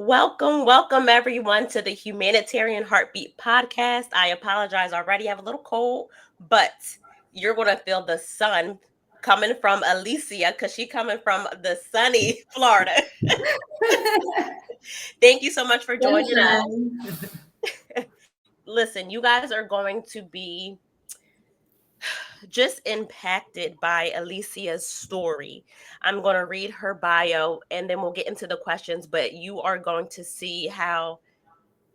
Welcome everyone to the Humanitarian Heartbeat podcast. I apologize already. I have a little cold, but you're going to feel the sun coming from Alicia because she's coming from the sunny Florida. Thank you so much for joining us. Listen, you guys are going to be just impacted by Alicia's story. I'm going to read her bio and then we'll get into the questions, but you are going to see how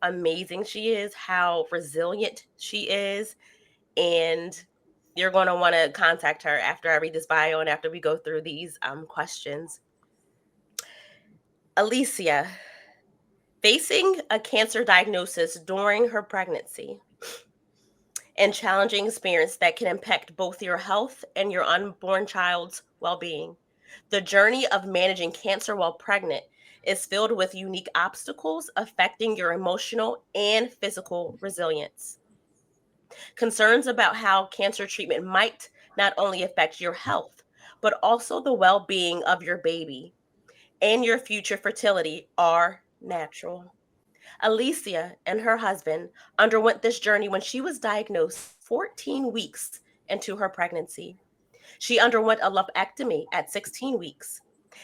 amazing she is, how resilient she is, and you're going to want to contact her after I read this bio and after we go through these questions. Alicia, facing a cancer diagnosis during her pregnancy and challenging experience that can impact both your health and your unborn child's well-being. The journey of managing cancer while pregnant is filled with unique obstacles affecting your emotional and physical resilience. Concerns about how cancer treatment might not only affect your health, but also the well-being of your baby and your future fertility are natural. Alicia and her husband underwent this journey when she was diagnosed 14 weeks into her pregnancy. She underwent a lumpectomy at 16 weeks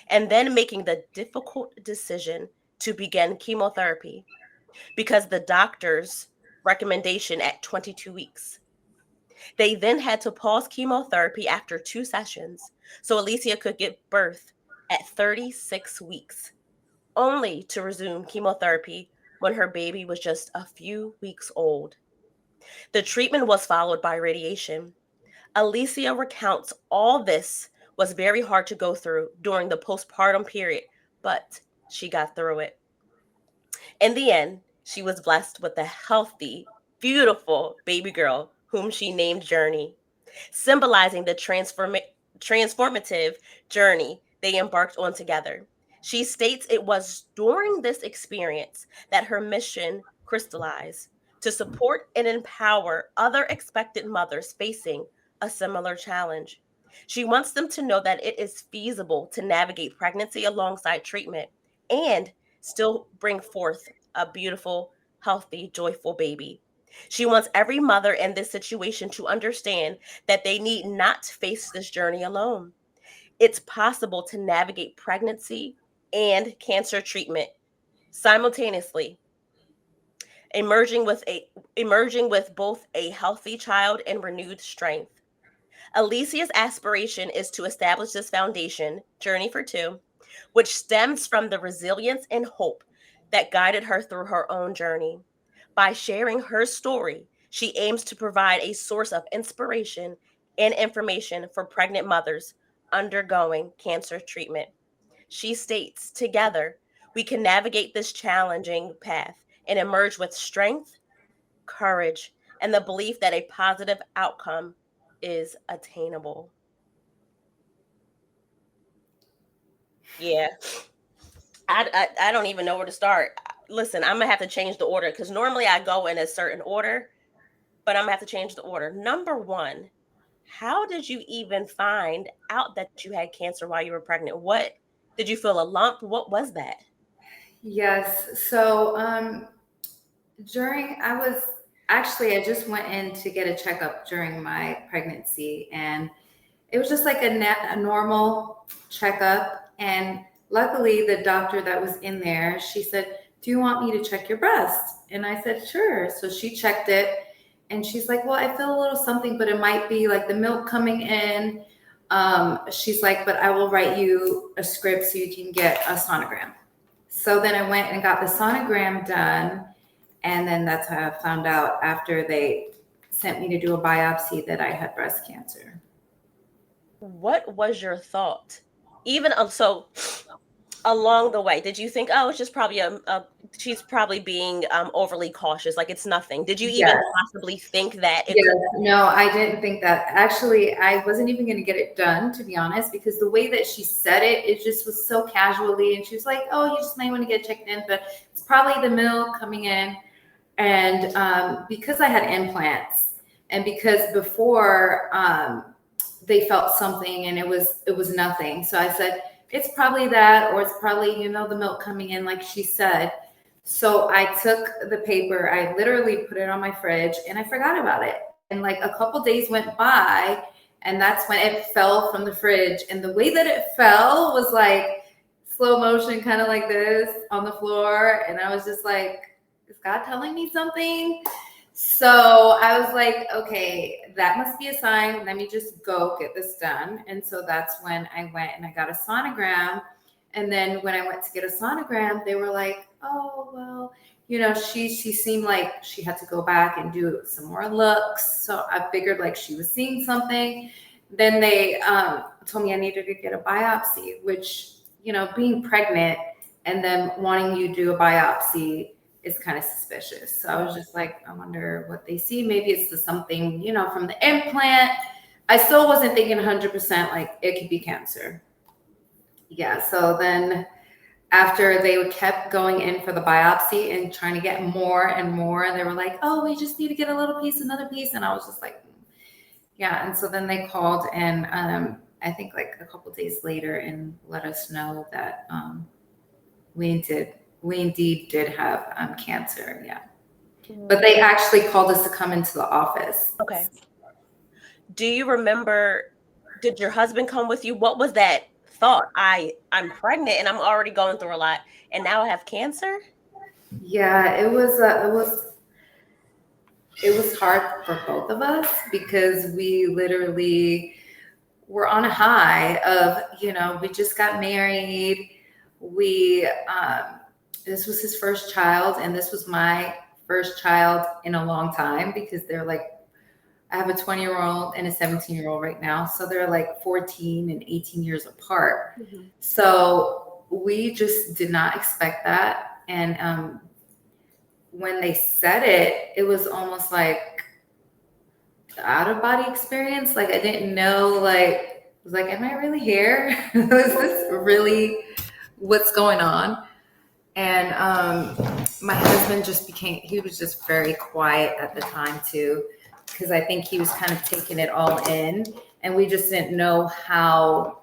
and then making the difficult decision to begin chemotherapy because the doctor's recommendation at 22 weeks. They then had to pause chemotherapy after 2 sessions so Alicia could give birth at 36 weeks, only to resume chemotherapy when her baby was just a few weeks old. The treatment was followed by radiation. Alicia recounts all this was very hard to go through during the postpartum period, but she got through it. In the end, she was blessed with a healthy, beautiful baby girl whom she named Journi, symbolizing the transformative journey they embarked on together. She states it was during this experience that her mission crystallized to support and empower other expectant mothers facing a similar challenge. She wants them to know that it is feasible to navigate pregnancy alongside treatment and still bring forth a beautiful, healthy, joyful baby. She wants every mother in this situation to understand that they need not face this journey alone. It's possible to navigate pregnancy and cancer treatment simultaneously, emerging with both a healthy child and renewed strength. Alicia's aspiration is to establish this foundation, Journi for Two, which stems from the resilience and hope that guided her through her own journey. By sharing her story, she aims to provide a source of inspiration and information for pregnant mothers undergoing cancer treatment. She states, together, we can navigate this challenging path and emerge with strength, courage, and the belief that a positive outcome is attainable. Yeah, I don't even know where to start. Listen, I'm gonna have to change the order because normally I go in a certain order, but I'm gonna have to change the order. Number one, how did you even find out that you had cancer while you were pregnant? What did you feel a lump? What was that? Yes. So I just went in to get a checkup during my pregnancy, and it was just like a normal checkup. And luckily, the doctor that was in there, she said, "Do you want me to check your breast?" And I said, "Sure." So she checked it, and she's like, "Well, I feel a little something, but it might be like the milk coming in." She's like, "But I will write you a script so you can get a sonogram." So then I went and got the sonogram done. And then that's how I found out after they sent me to do a biopsy that I had breast cancer. What was your thought? Even so along the way, did you think, oh, it's just probably she's probably being overly cautious, like it's nothing? Did you even Yes. possibly think that it Yes. could? No, I didn't think that. Actually, I wasn't even going to get it done, to be honest, because the way that she said it, it just was so casually. And she was like, "Oh, you just might want to get checked in, but it's probably the milk coming in." And because I had implants, and because before they felt something and it was nothing, so I said, it's probably that, or it's probably, the milk coming in, like she said. So I took the paper, I literally put it on my fridge and I forgot about it. And like a couple days went by, and that's when it fell from the fridge. And the way that it fell was like slow motion, kind of like this on the floor. And I was just like, is God telling me something? So I was like, okay, that must be a sign. Let me just go get this done. And so that's when I went and I got a sonogram. And then when I went to get a sonogram, they were like, oh, well, she seemed like she had to go back and do some more looks. So I figured like she was seeing something. Then they told me I needed to get a biopsy, which, being pregnant and then wanting you to do a biopsy is kind of suspicious. So I was just like, I wonder what they see. Maybe it's something, from the implant. I still wasn't thinking 100% like it could be cancer. Yeah. So then after they kept going in for the biopsy and trying to get more and more, and they were like, oh, we just need to get a little piece, another piece. And I was just like, yeah. And so then they called, and I think like a couple of days later, and let us know that we indeed did have cancer. Yeah. But they actually called us to come into the office. Okay. Do you remember, did your husband come with you? What was that thought? I'm pregnant and I'm already going through a lot, and now I have cancer? Yeah, it was hard for both of us because we literally were on a high of, we just got married. We this was his first child, and this was my first child in a long time, because they're like, I have a 20-year-old and a 17-year-old right now. So they're like 14 and 18 years apart. Mm-hmm. So we just did not expect that. And when they said it, it was almost like the out of body experience. Like I didn't know, like, I was like, am I really here? Is this really what's going on? And my husband he was just very quiet at the time too, because I think he was kind of taking it all in, and we just didn't know how,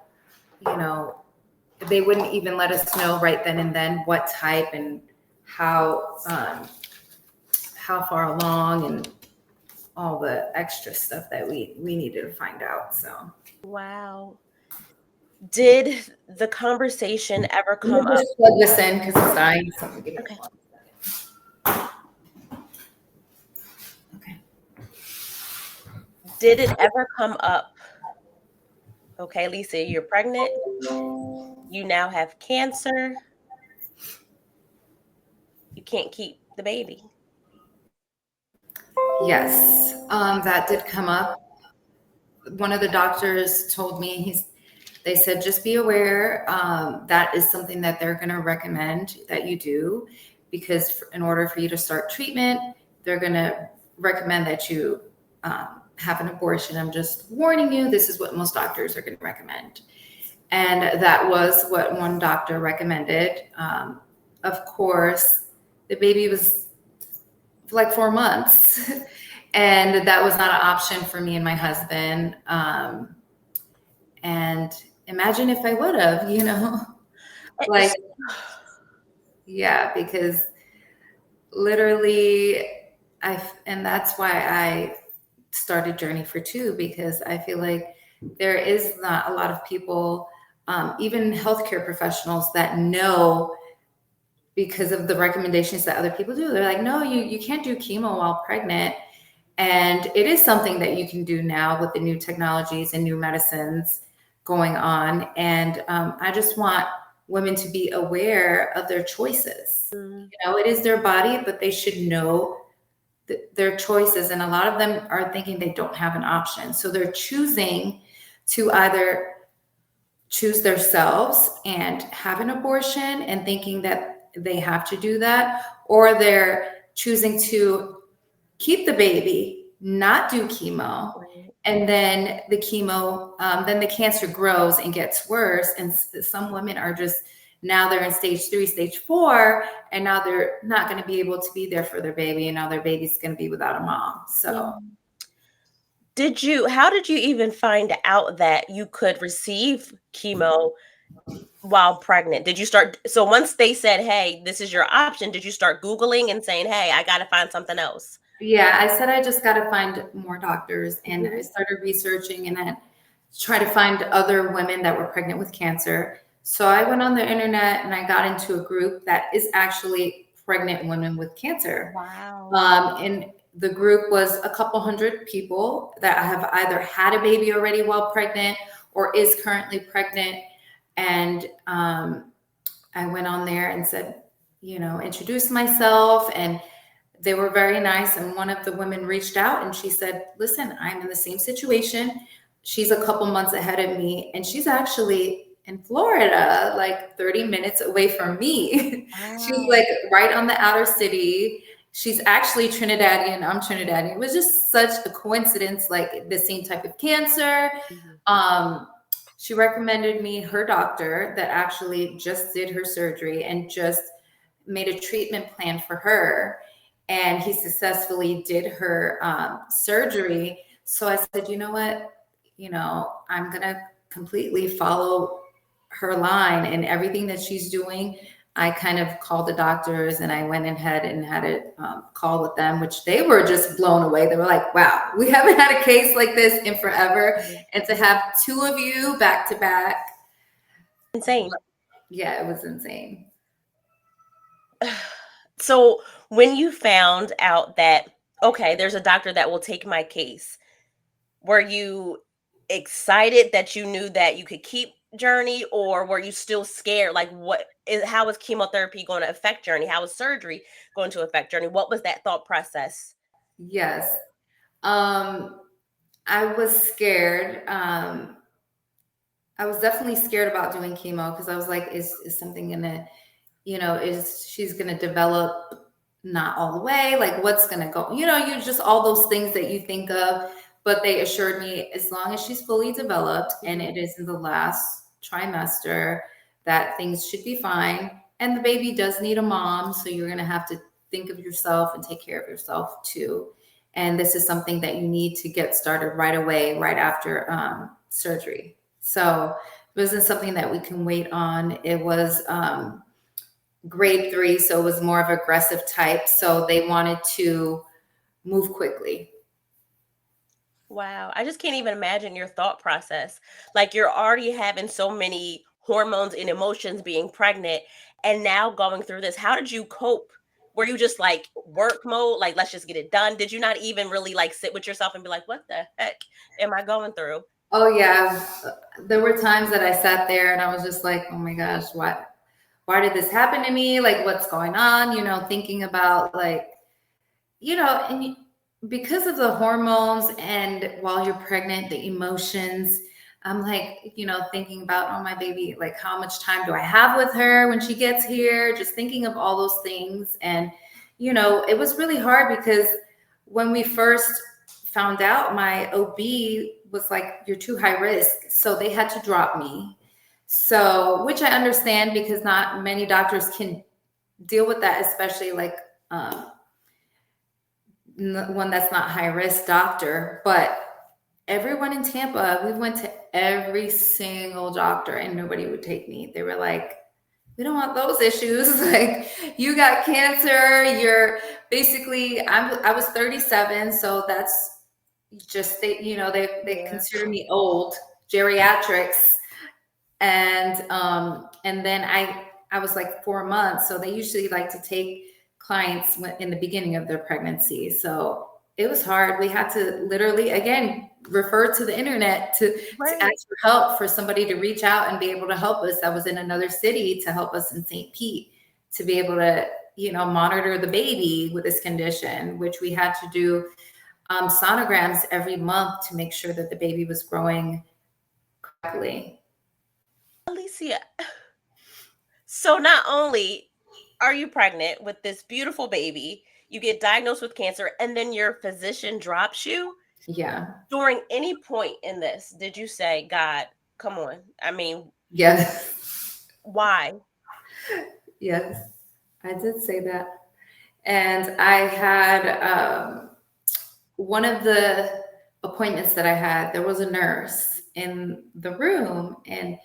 they wouldn't even let us know right then and then what type and how far along and all the extra stuff that we needed to find out. So Wow. Did the conversation ever let me come up? just plug this in because it's dying. So give me Okay. 1 second. Okay. Did it ever come up? Okay, Lisa, you're pregnant. You now have cancer. You can't keep the baby. Yes, that did come up. One of the doctors told me, they said, just be aware, that is something that they're going to recommend that you do, because in order for you to start treatment, they're going to recommend that you have an abortion. I'm just warning you, this is what most doctors are going to recommend. And that was what one doctor recommended. Of course, the baby was like 4 months. And that was not an option for me and my husband. And imagine if I would have, like, yeah, because literally and that's why I started Journi for Two, because I feel like there is not a lot of people, even healthcare professionals, that know, because of the recommendations that other people do. They're like, no, you can't do chemo while pregnant. And it is something that you can do now with the new technologies and new medicines going on. And I just want women to be aware of their choices. It is their body, but they should know their choices. And a lot of them are thinking they don't have an option. So they're choosing to either choose themselves and have an abortion and thinking that they have to do that, or they're choosing to keep the baby, not do chemo, and then the chemo, then the cancer grows and gets worse. And some women are just, now they're in stage 3, stage 4, and now they're not going to be able to be there for their baby, and now their baby's going to be without a mom. So how did you even find out that you could receive chemo while pregnant? Did you start, so once they said, "Hey, this is your option," did you start Googling and saying, "Hey, I gotta find something else"? Yeah, I said I just got to find more doctors, and I Mhm. started researching and I try to find other women that were pregnant with cancer. So I went on the internet and I got into a group that is actually pregnant women with cancer. Wow. And the group was a couple hundred people that have either had a baby already while pregnant or is currently pregnant. And I went on there and said, introduced myself, and they were very nice. And one of the women reached out and she said, "Listen, I'm in the same situation. She's a couple months ahead of me, and she's actually in Florida, like 30 minutes away from me." She's Wow. like right on the outer city. She's actually Trinidadian. I'm Trinidadian. It was just such a coincidence, like the same type of cancer. Mhm. Um, she recommended me her doctor that actually just did her surgery and just made a treatment plan for her, and he successfully did her surgery. So I said, you know what, I'm gonna completely follow her line and everything that she's doing. I kind of called the doctors and I went ahead and had a call with them, which they were just blown away. They were like, "Wow, we haven't had a case like this in forever." Mhm. And to have two of you back to back, Insane. yeah, it was insane. So, when you found out that, okay, there's a doctor that will take my case, were you excited that you knew that you could keep Journey, or were you still scared? Like, how is chemotherapy going to affect Journey? How is surgery going to affect Journey? What was that thought process? Yes. Um, I was scared. I was definitely scared about doing chemo because I was like, is something gonna, is she's gonna develop not all the way? Like, what's gonna go? You just all those things that you think of. But they assured me as long as she's fully developed and Mhm. it is in the last trimester, that things should be fine. And the baby does need a mom, so you're gonna have to think of yourself and take care of yourself too. And this is something that you need to get started right away, right after surgery. So it wasn't something that we can wait on. It was grade 3, so it was more of aggressive type. So they wanted to move quickly. Wow, I just can't even imagine your thought process. Like, you're already having so many hormones and emotions being pregnant, and now going through this. How did you cope? Were you just like work mode, like let's just get it done? Did you not even really like sit with yourself and be like, what the heck am I going through? Oh yeah, there were times that I sat there and I was just like, "Oh my gosh, why did this happen to me? Like, what's going on?" Thinking about like, and because of the hormones and while you're pregnant, the emotions, I'm like, thinking about, oh, my baby, like, how much time do I have with her when she gets here? Just thinking of all those things. And, it was really hard because when we first found out, my OB was like, "You're too high risk." So they had to drop me. So, which I understand because not many doctors can deal with that, especially like, um, one that's not high risk doctor. But everyone in Tampa, we went to every single doctor and nobody would take me. They were like, "We don't want those issues." Like, you got cancer. You're basically, I was 37. So that's just, they Yeah. consider me old, geriatrics. And then I was like 4 months, so they usually like to take clients in the beginning of their pregnancy. So it was hard. We had to literally again refer to the internet to Right. ask for help, for somebody to reach out and be able to help us that was in another city, to help us in St. Pete, to be able to monitor the baby with this condition, which we had to do sonograms every month to make sure that the baby was growing correctly. Alicia, so not only are you pregnant with this beautiful baby, you get diagnosed with cancer, and then your physician drops you. Yeah. During any point in this, did you say, God, come on? I mean, Yes. why? Yes, I did say that. And I had one of the appointments that I had, there was a nurse in the room, and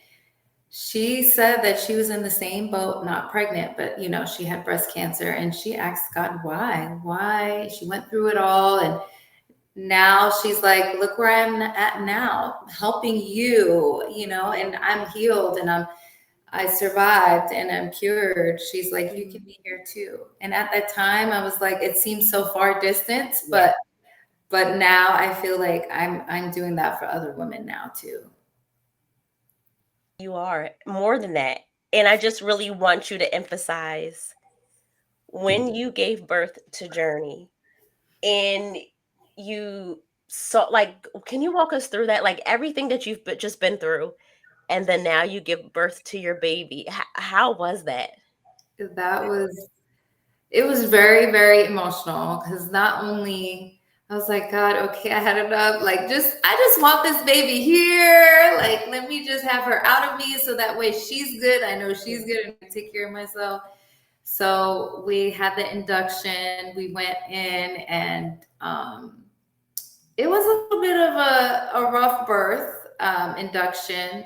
She said that she was in the same boat, not pregnant, but she had breast cancer, and she asked God why. She went through it all, and now she's like, look where I'm at now, helping you, and I'm healed, and I survived, and I'm cured. She's like, you can be here too. And at that time, I was like, it seems so far distant, Yeah. but now I feel like I'm doing that for other women now too. You are more than that. And I just really want you to emphasize when you gave birth to Journi and you saw, like, can you walk us through that? Like everything that you've just been through, and then now you give birth to your baby. How was that? That was It was very, very emotional because not only I was like, God, okay, I had enough. Like, I just want this baby here. Like, let me just have her out of me so that way she's good. I know she's good and I take care of myself. So we had the induction. We went in, and it was a little bit of a rough birth, induction.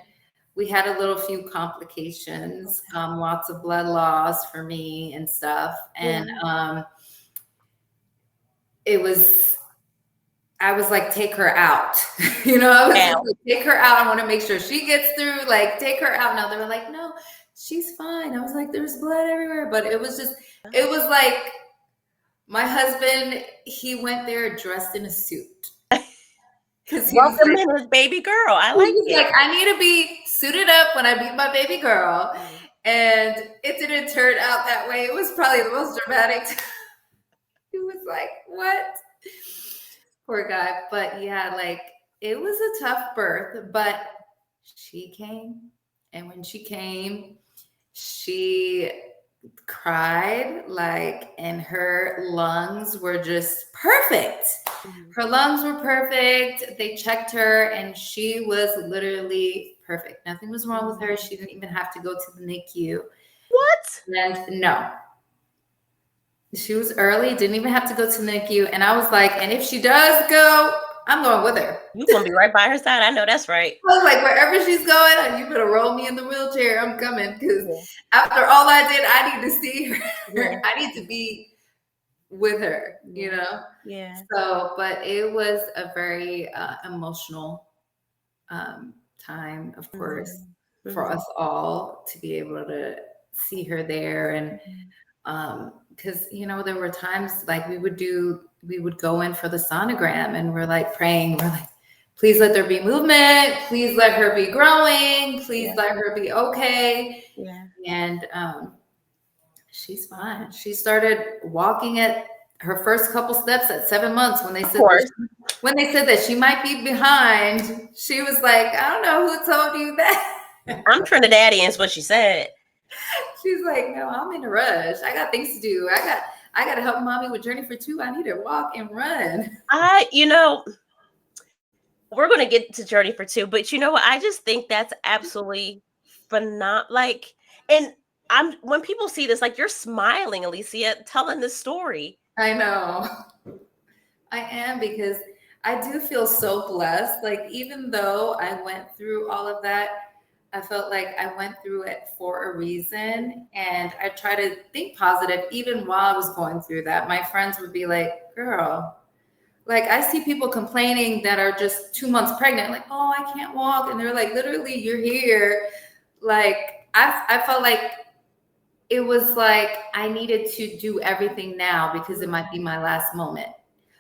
We had a little few complications, lots of blood loss for me and stuff. And Yeah. it was, I was like, take her out. I was just Now, like, take her out. I want to make sure she gets through, like, take her out. Now they were like, no, she's fine. I was like, there's blood everywhere. But it was like my husband, he went there dressed in a suit. Because welcome in his baby girl. I he like was it. like, I need to be suited up when I meet my baby girl. Mm. And it didn't turn out that way. It was probably the most dramatic. He was like, what? Poor guy. But yeah, like, it was a tough birth, but she came. And when she came, she cried, like, and her lungs were just perfect. Mhm. Her lungs were perfect. They checked her, and she was literally perfect. Nothing was wrong with her. She didn't even have to go to the NICU. What? And no, she was early, didn't even have to go to the NICU. And I was like, and if she does go, I'm going with her. You gonna be right by her side. I know that's right. I was like, wherever she's going, you better roll me in the wheelchair. I'm coming, because Yeah. after all I did, I need to see her. Yeah. I need to be with her, Yeah. Yeah. So, but it was a very emotional time, of course, Mhm. for Mhm. us all to be able to see her there. And Mhm. because there were times like we would go in for the sonogram, and we're like praying, we're like, please let there be movement, please let her be growing, please Yeah. let her be okay. Yeah. And she's fine. She started walking at her first couple steps at 7 months, when Of course. they said that she might be behind. She was like, I don't know who told you that. I'm Trinidadian is what she said. She's like, no, I'm in a rush. I got things to do. I got to help mommy with Journey for Two. I need to walk and run. You know, we're gonna get to Journey for Two, but you know what? I just think that's absolutely phenomenal. Like, and when people see this, like, you're smiling, Alicia, telling this story. I know. I am, because I do feel so blessed. Like, even though I went through all of that, I felt like I went through it for a reason. And I try to think positive even while I was going through that. My friends would be like, girl, like, I see people complaining that are just 2 months pregnant, like, oh, I can't walk. And they're like, literally, you're here. Like, I felt like it was like I needed to do everything now because it might be my last moment.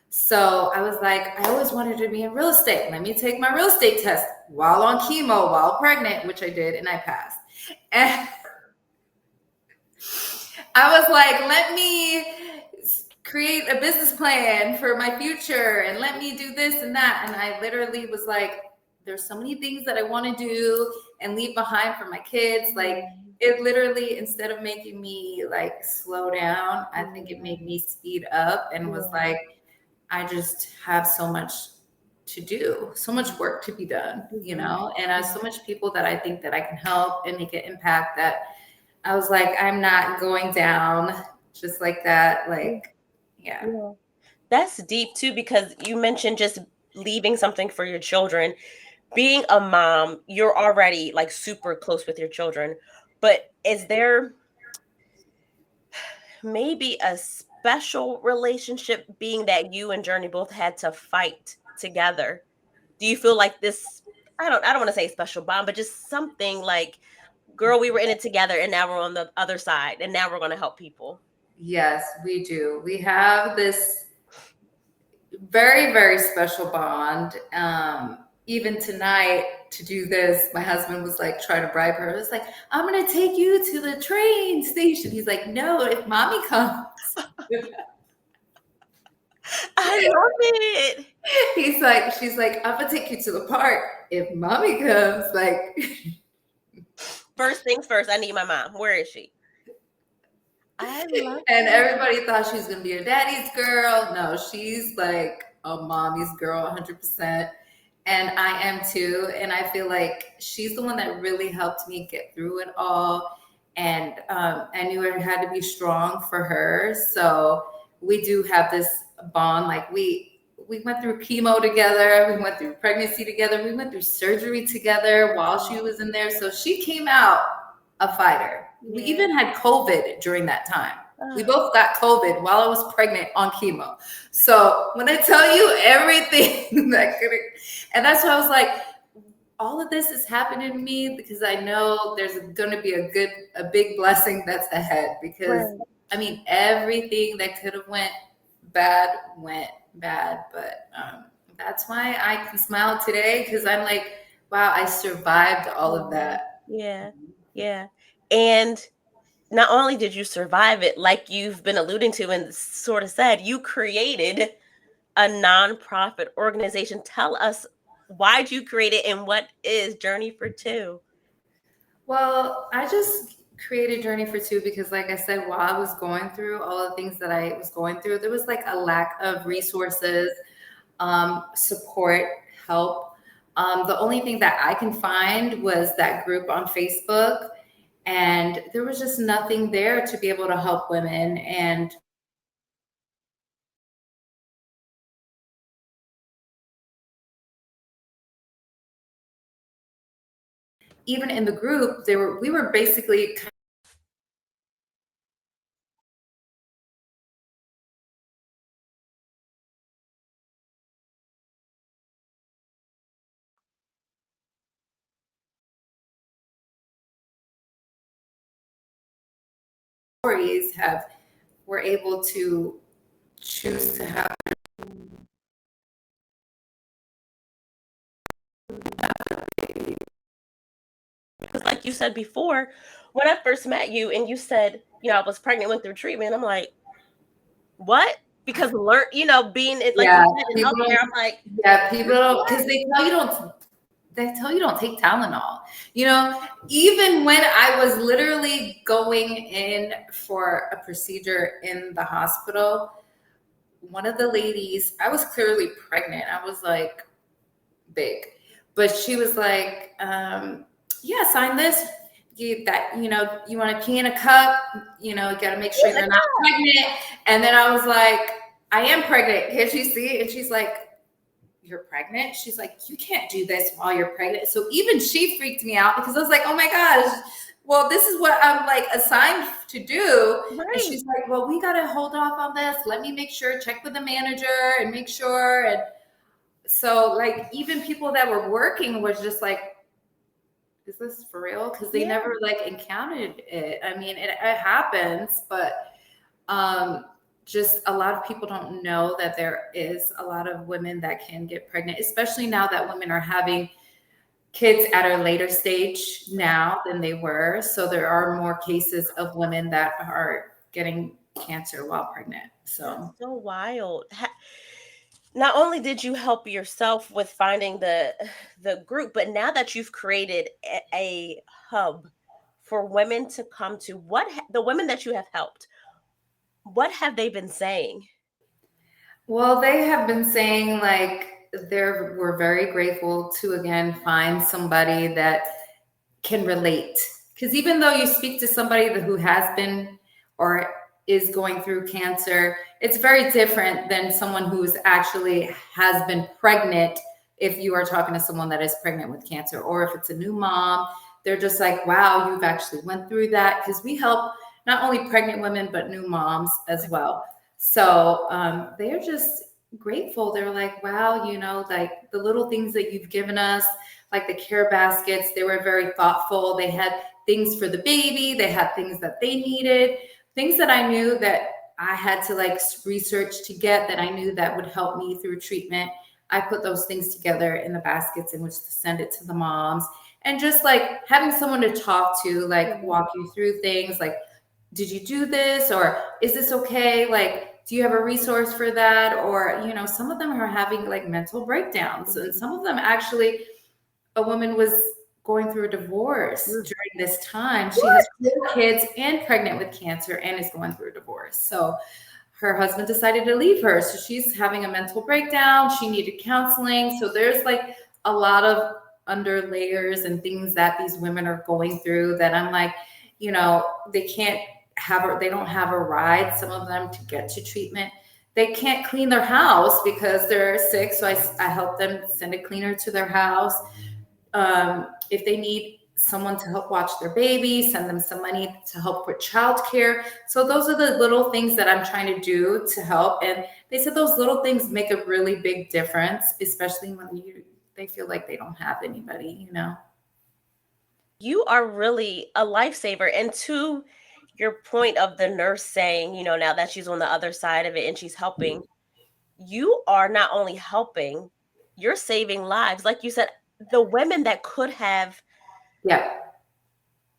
So I was like, I always wanted to be in real estate. Let me take my real estate test while on chemo, while pregnant, which I did, and I passed. And I was like, let me create a business plan for my future, and let me do this and that. And I literally was like, there's so many things that I want to do and leave behind for my kids. Like, it literally, instead of making me like slow down, I think it made me speed up, and was like, I just have so much to do, so much work to be done, and I have so much people that I think that I can help and make an impact, that I was like, I'm not going down just like that. Like, yeah. Yeah. That's deep too, because you mentioned just leaving something for your children. being a mom, you're already like super close with your children, but is there maybe a special relationship being that you and Journey both had to fight together? Do you feel like this, I don't want to say special bond, but just something like, girl, we were in it together and now we're on the other side and now we're going to help people. Yes, we do. We have this very, very special bond. Even tonight to do this, my husband was like trying to bribe her. It was like, I'm going to take you to the train station. He's like, no, if mommy comes. I love it. He's like, she's like, I'm gonna take you to the park if mommy comes. Like, First things first, I need my mom. Where is she? I love and it. everybody thought she was gonna be a daddy's girl. No, she's like a mommy's girl, 100%. And I am too. And I feel like she's the one that really helped me get through it all. And I knew I had to be strong for her. So we do have this bond. Like we went through chemo together. We went through pregnancy together. We went through surgery together while she was in there. So she came out a fighter. We Yeah. even had COVID during that time. We Ah, both got COVID while I was pregnant on chemo. So when I tell you everything that could, and that's why I was like, all of this is happening to me because I know there's going to be a big blessing that's ahead. Because right. I mean, everything that could have went bad went bad, but that's why I can smile today because I'm like, wow, I survived all of Yeah. that. Yeah. Yeah. And not only did you survive it, like you've been alluding to and sort of said, you created a nonprofit organization. Tell us, why'd you create it and what is Journey for Two? Well, I just created Journey for Two because, like I said, while I was going through all the things that I was going through, there was like a lack of resources, support, help. The only thing that I can find was that group on Facebook, and there was just nothing there to be able to help women. And even in the group, we were basically stories have were able to choose to have. Because, like you said before, when I first met you and you said, I was pregnant, went through treatment, I'm like, what? Because being it, like you Yeah, said, in people healthcare, don't. I'm like, Yeah, people don't because they tell you don't. They tell you don't take Tylenol. You know, even when I was literally going in for a procedure in the hospital, one of the ladies, I was clearly pregnant. I was like big, but she was like, "Yeah, sign this. You want to pee in a cup. You got to make sure you're not pregnant." And then I was like, "I am pregnant. Can't you see?" And she's like, "You're pregnant?" She's like, "You can't do this while you're pregnant." So even she freaked me out because I was like, "Oh my gosh, well, this is what I'm like assigned to do." And right. she's like, "Well, we got to hold off on this. Let me make sure, check with the manager and make sure." And so, like, even people that were working was just like, "Is this for real?" Because they Yeah. never like encountered it. I mean, it happens, but um, just a lot of people don't know that there is a lot of women that can get pregnant, especially now that women are having kids at a later stage now than they were. So there are more cases of women that are getting cancer while pregnant. That's So so wild. Not only did you help yourself with finding the group, but now that you've created a hub for women to come to, the women that you have helped, what have they been saying? well, they have been saying like we're very grateful to again find somebody that can relate. Because even though you speak to somebody who has been or is going through cancer, it's very different than someone who's actually has been pregnant if you are talking to someone that is pregnant with cancer, or if it's a new mom, they're just like, wow, you've actually went through that, because we help not only pregnant women but new moms as well. So they're just grateful. They're like, wow, like the little things that you've given us, like the care baskets, they were very thoughtful. They had things for the baby, they had things that they needed, things that I knew that I had to like research to get, that I knew that would help me through treatment. I put those things together in the baskets in which to send it to the moms. And just like having someone to talk to, like walk you through things like, did you do this? Or is this okay? Like, do you have a resource for that? Or, some of them are having like mental breakdowns. And some of them actually, a woman was going through a divorce during this time. She has 4 kids and pregnant with cancer and is going through a divorce. So her husband decided to leave her. So she's having a mental breakdown. She needed counseling. So there's like a lot of under layers and things that these women are going through that I'm like, they can't they don't have a ride, some of them, to get to treatment. They can't clean their house because they're sick. So I help them send a cleaner to their house. If they need someone to help watch their baby, send them some money to help with childcare. So those are the little things that I'm trying to do to help. And they said those little things make a really big difference, especially when they feel like they don't have anybody. You are really a lifesaver. And to your point of the nurse saying, now that she's on the other side of it and she's helping, you are not only helping, you're saving lives. Like you said, the women that could have Yeah,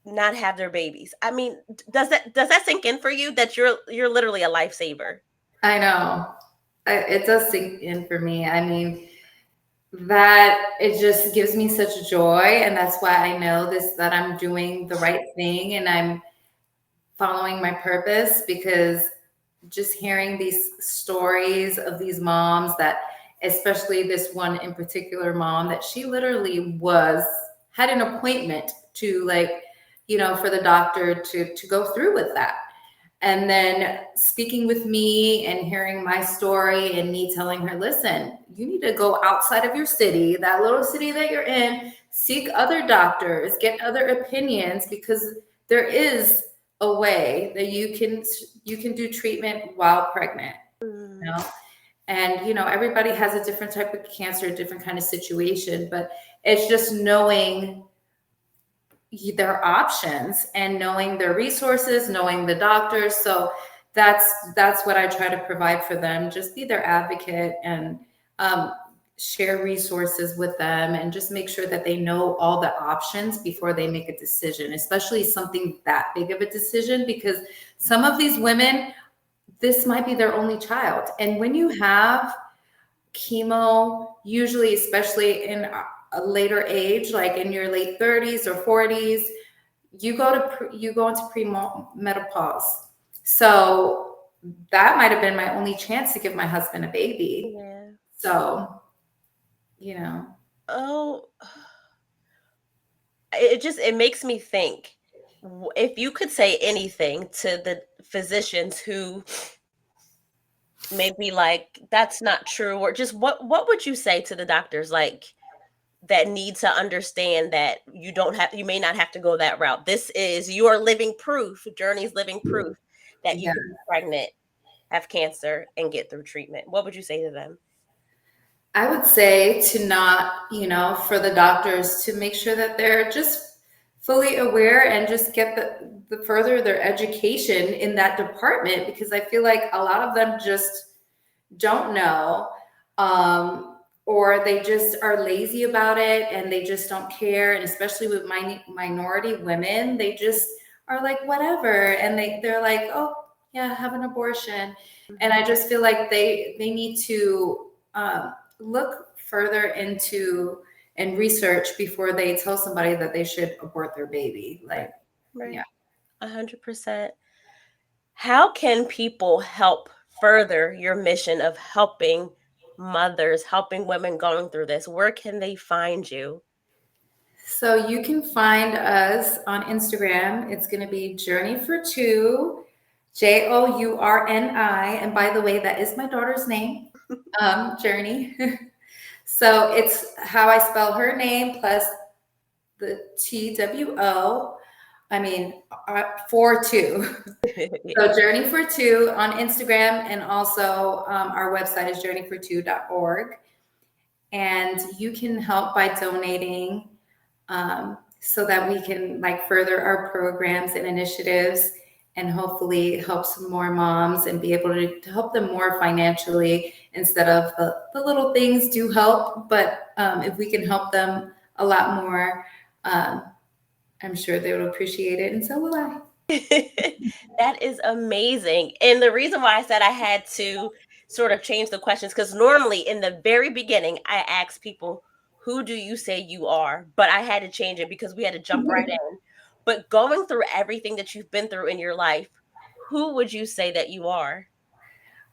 not have their babies. I mean, does that sink in for you that you're literally a lifesaver? I know. It does sink in for me. I mean, that it just gives me such joy. And that's why I know that I'm doing the right thing and I'm following my purpose, because just hearing these stories of these moms, that especially this one in particular mom, that she literally had an appointment to, like, for the doctor to go through with that. And then speaking with me and hearing my story and me telling her, listen, you need to go outside of your city, that little city that you're in, seek other doctors, get other opinions, because there is a way that you can do treatment while pregnant. Mm. And everybody has a different type of cancer, a different kind of situation, but it's just knowing their options and knowing their resources, knowing the doctors. So that's what I try to provide for them. Just be their advocate and share resources with them, and just make sure that they know all the options before they make a decision, especially something that big of a decision, because some of these women, this might be their only child. And when you have chemo, usually, especially in a later age, like in your late 30s or 40s, you go into premenopause. So that might have been my only chance to give my husband a baby. Yeah. So, Oh, it makes me think, if you could say anything to the physicians who may be like, that's not true, or just what would you say to the doctors, like, that need to understand that you may not have to go that route? This is your living proof, Journi's living proof that you yeah. could be pregnant, have cancer, and get through treatment. What would you say to them? I would say to not, for the doctors to make sure that they're just fully aware and just get the further their education in that department, because I feel like a lot of them just don't know, or they just are lazy about it and they just don't care. And especially with minority women, they just are like, whatever. And they're like, oh yeah, have an abortion. And I just feel like they need to look further into and research before they tell somebody that they should abort their baby. Like, Right. yeah. 100%. How can people help further your mission of helping mothers, helping women going through this? Where can they find you? So you can find us on Instagram. It's going to be Journi for Two, Journi. And by the way, that is my daughter's name, Journi. So it's how I spell her name plus the TWO. I mean, 42. So Journi for Two on Instagram, and also our website is journeyfor2.org. And you can help by donating, so that we can like further our programs and initiatives, and hopefully help some more moms and be able to help them more financially instead of the little things do help. But if we can help them a lot more, um, I'm sure they will appreciate it, and so will I. That is amazing. And the reason why I said I had to sort of change the questions, because normally in the very beginning, I ask people, who do you say you are? But I had to change it because we had to jump right in. But going through everything that you've been through in your life, who would you say that you are?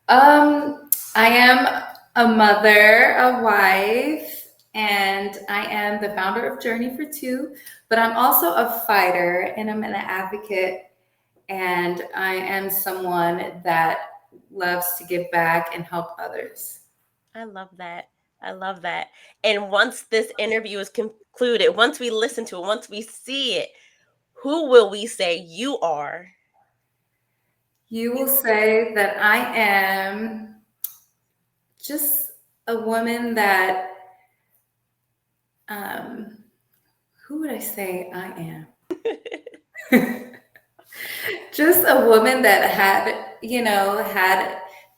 I am a mother, a wife, and I am the founder of Journi for Two, but I'm also a fighter and I'm an advocate, and I am someone that loves to give back and help others. I love that. I love that. And once this interview is concluded, once we listen to it, once we see it, who will we say you are? You will say that I am just a woman that, um, who would I say I am? Just a woman that had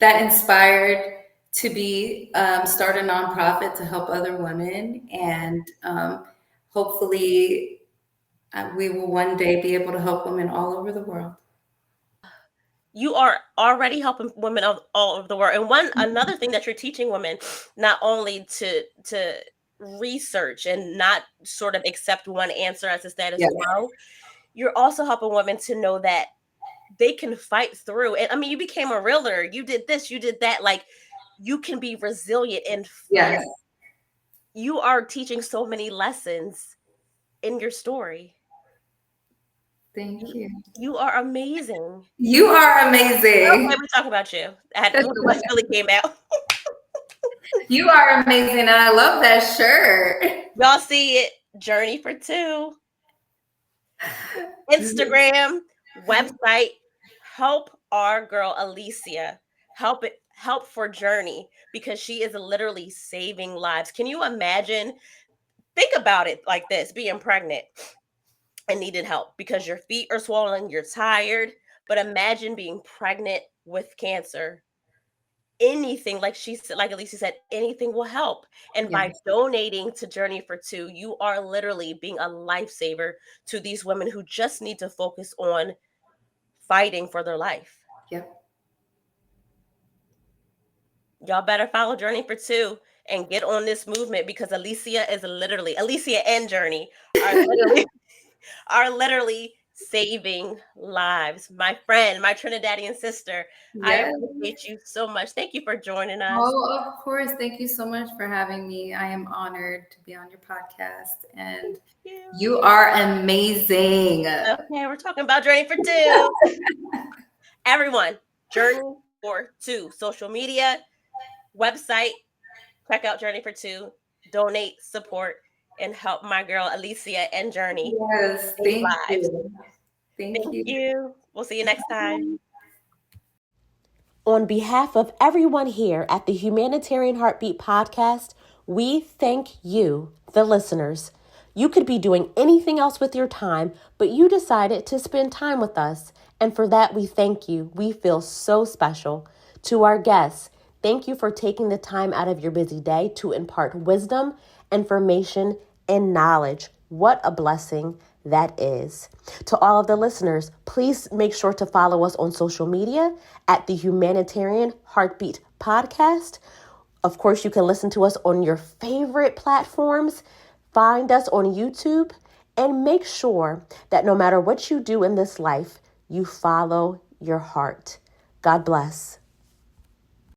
that inspired to be start a nonprofit to help other women, and hopefully we will one day be able to help women all over the world. You are already helping women all over the world. And another thing that you're teaching women, not only to research and not sort of accept one answer as a status Yes, quo, you're also helping women to know that they can fight through. And I mean, you became a realtor, you did this, you did that. Like, you can be resilient and yes. you are teaching so many lessons in your story. Thank you. You are amazing. You are Okay, amazing. we talk about you. What really came out. You are amazing, and I love that shirt. Y'all see it. Journi for Two. Instagram, website. Help our girl Alicia. Help for Journi, because she is literally saving lives. Can you imagine? Think about it like this: being pregnant and needed help because your feet are swollen, you're tired. But imagine being pregnant with cancer. Anything, like she said, like Alicia said, anything will help. And by Yes. donating to Journi for Two, you are literally being a lifesaver to these women who just need to focus on fighting for their life. Yep. Y'all better follow Journi for Two and get on this movement, because Alicia and Journi are literally are literally saving lives. My friend, my Trinidadian sister, I Yes. appreciate you so much. Thank you for joining us. Oh, of course. Thank you so much for having me. I am honored to be on your podcast, and Thank you. you are amazing. Okay, we're talking about Journey for Two. Everyone, Journey for Two. Social media, website, check out Journey for Two. Donate, support, and help my girl Alicia and Journey Yes, save thank lives. you. Thank Thank you. you. We'll see you next time. On behalf of everyone here at the Humanitarian Heartbeat podcast, we thank you, the listeners. You could be doing anything else with your time, but you decided to spend time with us. And for that, we thank you. We feel so special. To our guests, thank you for taking the time out of your busy day to impart wisdom, information, and knowledge. What a blessing that is. To all of the listeners, please make sure to follow us on social media at the Humanitarian Heartbeat podcast. Of course, you can listen to us on your favorite platforms. Find us on YouTube, and make sure that no matter what you do in this life, you follow your heart. God bless.